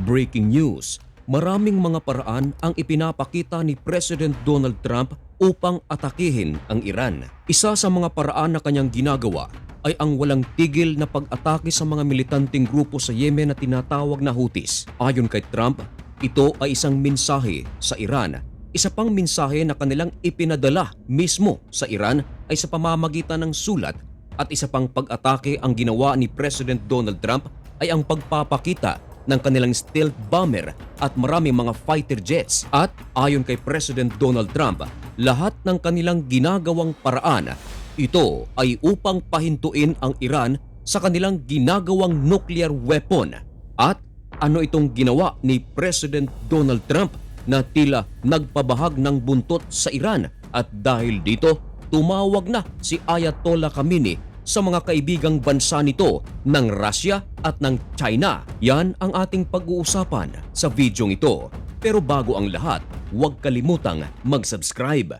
Breaking news, maraming mga paraan ang ipinapakita ni President Donald Trump upang atakihin ang Iran. Isa sa mga paraan na kanyang ginagawa ay ang walang tigil na pag-atake sa mga militanteng grupo sa Yemen na tinatawag na Houthis. Ayon kay Trump, ito ay isang mensahe sa Iran. Isa pang mensahe na kanilang ipinadala mismo sa Iran ay sa pamamagitan ng sulat, at isa pang pag-atake ang ginawa ni President Donald Trump ay ang pagpapakita ng kanilang stealth bomber at maraming mga fighter jets. At ayon kay President Donald Trump, lahat ng kanilang ginagawang paraan, ito ay upang pahintuin ang Iran sa kanilang ginagawang nuclear weapon. At ano itong ginawa ni President Donald Trump na tila nagpabahag ng buntot sa Iran? At dahil dito, tumawag na si Ayatollah Khamenei sa mga kaibigang bansa nito ng Russia at ng China. Yan ang ating pag-uusapan sa videong ito. Pero bago ang lahat, huwag kalimutang mag-subscribe.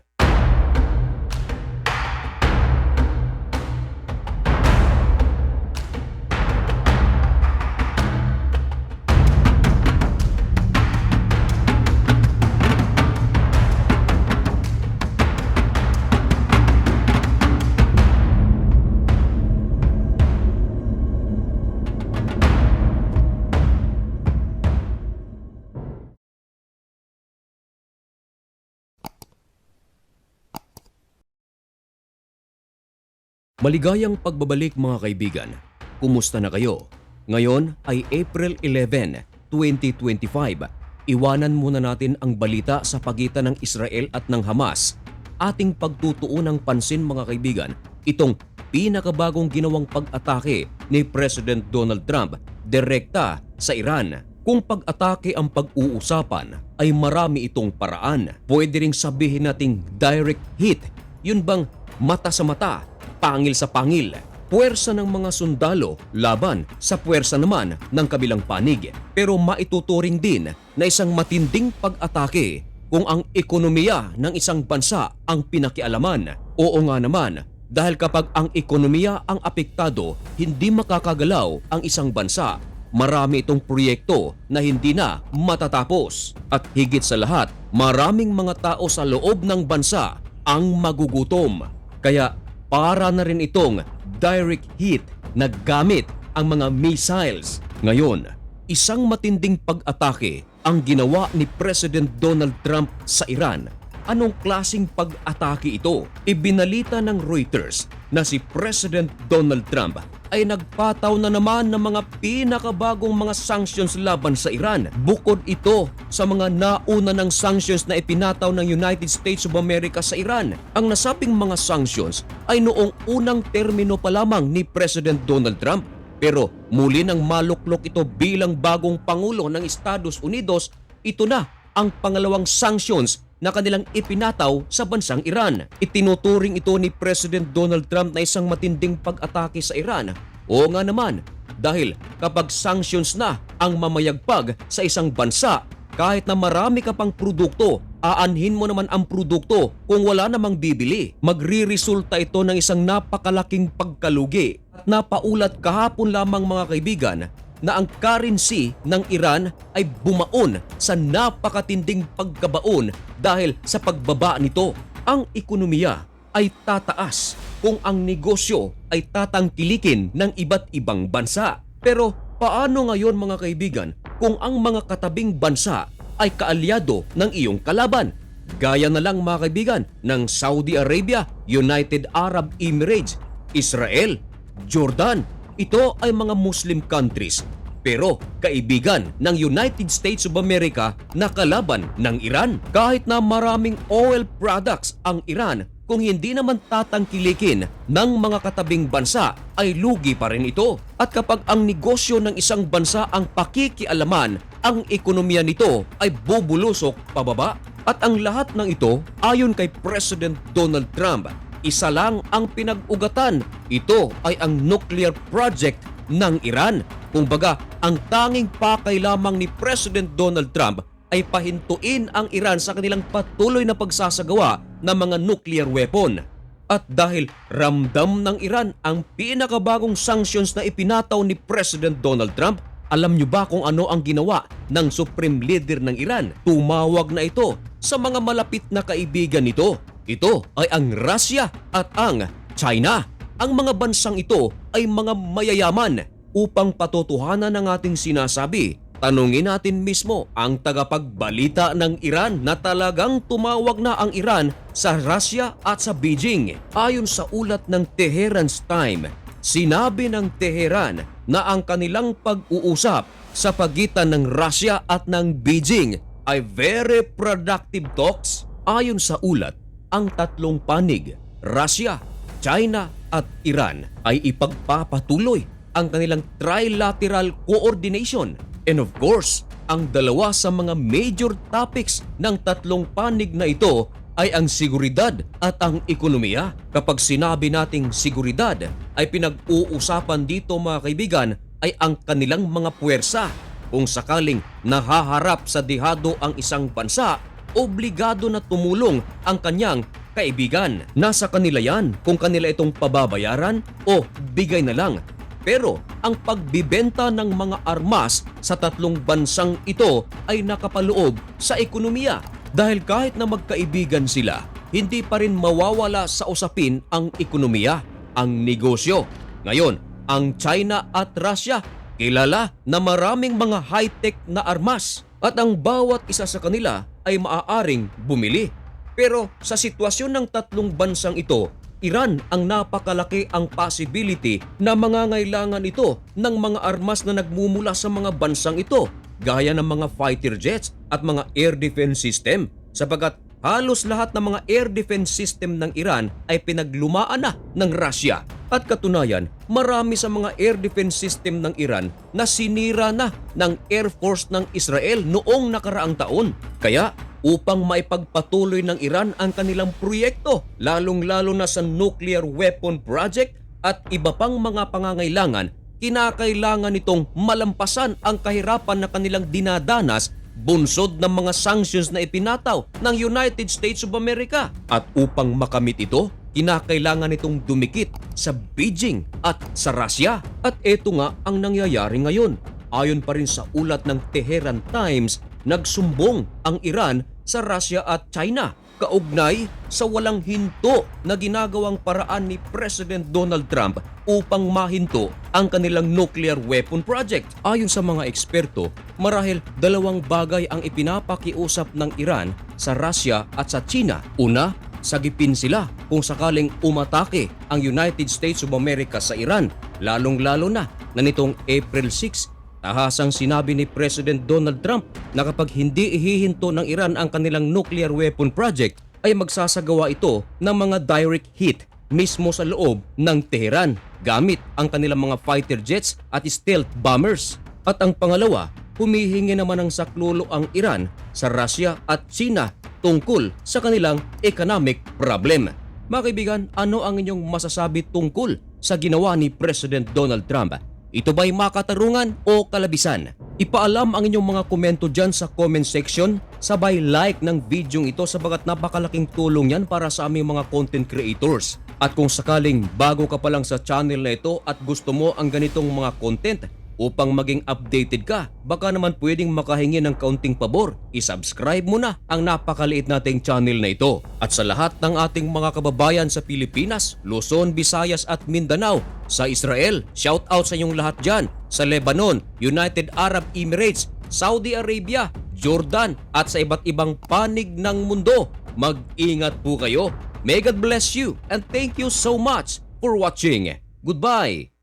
Maligayang pagbabalik mga kaibigan. Kumusta na kayo? Ngayon ay April 11, 2025. Iwanan muna natin ang balita sa pagitan ng Israel at ng Hamas. Ating pagtutuon ng pansin mga kaibigan, itong pinakabagong ginawang pag-atake ni President Donald Trump direkta sa Iran. Kung pag-atake ang pag-uusapan ay marami itong paraan. Pwede ring sabihin nating direct hit. Yun bang mata sa mata, pangil sa pangil, puwersa ng mga sundalo laban sa puwersa naman ng kabilang panig. Pero maituturing din na isang matinding pag-atake kung ang ekonomiya ng isang bansa ang pinakialaman. Oo nga naman, dahil kapag ang ekonomiya ang apektado, hindi makakagalaw ang isang bansa. Marami itong proyekto na hindi na matatapos. At higit sa lahat, maraming mga tao sa loob ng bansa ang magugutom. Kaya para na rin itong direct hit na gamit ang mga missiles. Ngayon, isang matinding pag-atake ang ginawa ni President Donald Trump sa Iran. Anong klaseng pag-atake ito? Ibinalita ng Reuters na si President Donald Trump ay nagpataw na naman ng mga pinakabagong mga sanctions laban sa Iran. Bukod ito sa mga nauna ng sanctions na ipinataw ng United States of America sa Iran. Ang nasabing mga sanctions ay noong unang termino pa lamang ni President Donald Trump. Pero muli nang maluklok ito bilang bagong Pangulo ng Estados Unidos, ito na ang pangalawang sanctions na kanilang ipinataw sa bansang Iran. Itinuturing ito ni President Donald Trump na isang matinding pag-atake sa Iran. Oo nga naman, dahil kapag sanctions na ang mamayagpag sa isang bansa, kahit na marami ka pang produkto, aanhin mo naman ang produkto kung wala namang bibili. Magriresulta ito ng isang napakalaking pagkalugi. At napaulat kahapon lamang mga kaibigan na ang currency ng Iran ay bumaon sa napakatinding pagkabaon dahil sa pagbaba nito. Ang ekonomiya ay tataas kung ang negosyo ay tatangkilikin ng iba't ibang bansa. Pero paano ngayon mga kaibigan kung ang mga katabing bansa ay kaalyado ng iyong kalaban? Gaya na lang mga kaibigan ng Saudi Arabia, United Arab Emirates, Israel, Jordan. Ito ay mga Muslim countries, pero kaibigan ng United States of America na kalaban ng Iran. Kahit na maraming oil products ang Iran, kung hindi naman tatangkilikin ng mga katabing bansa, ay lugi pa rin ito. At kapag ang negosyo ng isang bansa ang pakikialaman, ang ekonomiya nito ay bubulusok pababa. At ang lahat ng ito, ayon kay President Donald Trump, isa lang ang pinag-ugatan. Ito ay ang nuclear project ng Iran. Kumbaga, ang tanging pakay lamang ni President Donald Trump ay pahintuin ang Iran sa kanilang patuloy na pagsasagawa ng mga nuclear weapon. At dahil ramdam ng Iran ang pinakabagong sanctions na ipinataw ni President Donald Trump, Alam nyo ba kung ano ang ginawa ng Supreme Leader ng Iran? Tumawag na ito sa mga malapit na kaibigan nito. Ito ay ang Russia at ang China. Ang mga bansang ito ay mga mayayaman. Upang patotohanan ng ating sinasabi, tanungin natin mismo ang tagapagbalita ng Iran na talagang tumawag na ang Iran sa Russia at sa Beijing. Ayon sa ulat ng Tehran's Time, sinabi ng Tehran na ang kanilang pag-uusap sa pagitan ng Russia at ng Beijing ay very productive talks. Ayon sa ulat, ang tatlong panig, Russia, China at Iran ay ipagpapatuloy ang kanilang trilateral coordination. And of course, ang dalawa sa mga major topics ng tatlong panig na ito ay ang seguridad at ang ekonomiya. Kapag sinabi nating seguridad, ay pinag-uusapan dito mga kaibigan ay ang kanilang mga puwersa. Kung sakaling nahaharap sa dihado ang isang bansa, obligado na tumulong ang kanyang kaibigan. Nasa kanila yan kung kanila itong pababayaran o bigay na lang. Pero ang pagbibenta ng mga armas sa tatlong bansang ito ay nakapaloob sa ekonomiya. Dahil kahit na magkaibigan sila, hindi pa rin mawawala sa usapin ang ekonomiya, ang negosyo. Ngayon, ang China at Russia kilala na maraming mga high-tech na armas at ang bawat isa sa kanila ay maaaring bumili. Pero sa sitwasyon ng tatlong bansang ito, Iran ang napakalaki ang possibility na mangangailangan ito ng mga armas na nagmumula sa mga bansang ito, gaya ng mga fighter jets at mga air defense system, sapagkat halos lahat ng mga air defense system ng Iran ay pinaglumaan na ng Russia. At katunayan, marami sa mga air defense system ng Iran na sinira na ng Air Force ng Israel noong nakaraang taon. Kaya upang maipagpatuloy ng Iran ang kanilang proyekto, lalong-lalo na sa nuclear weapon project at iba pang mga pangangailangan, kinakailangan nitong malampasan ang kahirapan na kanilang dinadanas bunsod ng mga sanctions na ipinataw ng United States of America. At upang makamit ito, kinakailangan nitong dumikit sa Beijing at sa Russia. At ito nga ang nangyayari ngayon. Ayon pa rin sa ulat ng Tehran Times, nagsumbong ang Iran sa Russia at China kaugnay sa walang hinto na ginagawang paraan ni President Donald Trump upang mahinto ang kanilang nuclear weapon project. Ayon sa mga eksperto, marahil dalawang bagay ang ipinapakiusap ng Iran sa Russia at sa China. Una, sagipin sila kung sakaling umatake ang United States of America sa Iran, lalong-lalo na nitong April 6. Tahasang sinabi ni President Donald Trump na kapag hindi ihihinto ng Iran ang kanilang nuclear weapon project, ay magsasagawa ito ng mga direct hit mismo sa loob ng Tehran gamit ang kanilang mga fighter jets at stealth bombers. At ang pangalawa, humihingi naman ng saklolo ang Iran sa Russia at China tungkol sa kanilang economic problem. Mga kaibigan, ano ang inyong masasabi tungkol sa ginawa ni President Donald Trump? Ito ba'y makatarungan o kalabisan? Ipaalam ang inyong mga komento dyan sa comment section. Sabay like ng video ito sabagat napakalaking tulong yan para sa aming mga content creators. At kung sakaling bago ka pa lang sa channel na ito at gusto mo ang ganitong mga content, upang maging updated ka, baka naman pwedeng makahingi ng kaunting pabor. I-subscribe mo na ang napakaliit nating channel na ito. At sa lahat ng ating mga kababayan sa Pilipinas, Luzon, Visayas at Mindanao, sa Israel, shout out sa inyong lahat dyan, sa Lebanon, United Arab Emirates, Saudi Arabia, Jordan at sa iba't ibang panig ng mundo. Mag-ingat po kayo. May God bless you and thank you so much for watching. Goodbye!